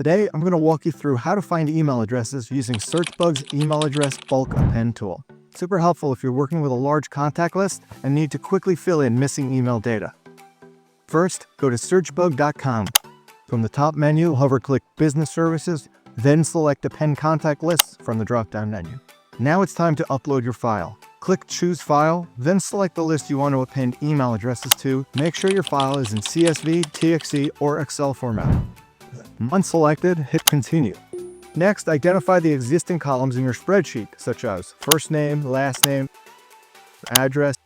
Today, I'm going to walk you through how to find email addresses using Searchbug's email address bulk append tool. Super helpful if you're working with a large contact list and need to quickly fill in missing email data. First, go to searchbug.com. From the top menu, hover-click Business Services, then select Append Contact Lists from the drop-down menu. Now it's time to upload your file. Click Choose File, then select the list you want to append email addresses to. Make sure your file is in CSV, TXT, or Excel format. Once selected, hit Continue. Next, identify the existing columns in your spreadsheet, such as first name, last name, address,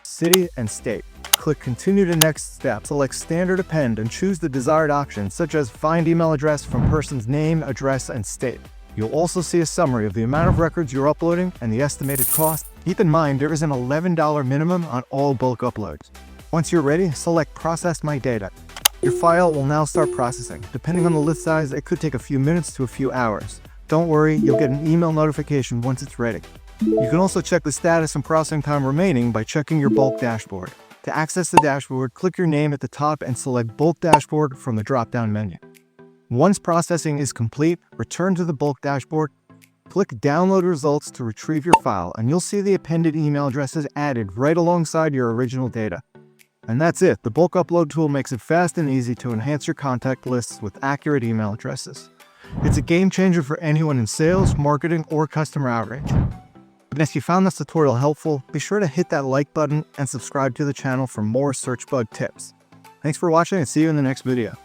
city, and state. Click Continue to Next Step. Select Standard Append and choose the desired options, such as Find Email Address from person's name, address, and state. You'll also see a summary of the amount of records you're uploading and the estimated cost. Keep in mind, there is an $11 minimum on all bulk uploads. Once you're ready, select Process My Data. Your file will now start processing. Depending on the list size, it could take a few minutes to a few hours. Don't worry, you'll get an email notification once it's ready. You can also check the status and processing time remaining by checking your bulk dashboard. To access the dashboard, click your name at the top and select Bulk Dashboard from the drop-down menu. Once processing is complete, return to the bulk dashboard. Click Download Results to retrieve your file, and you'll see the appended email addresses added right alongside your original data. And that's it. The bulk upload tool makes it fast and easy to enhance your contact lists with accurate email addresses. It's a game changer for anyone in sales, marketing, or customer outreach. And if you found this tutorial helpful, be sure to hit that like button and subscribe to the channel for more Searchbug tips. Thanks for watching and see you in the next video.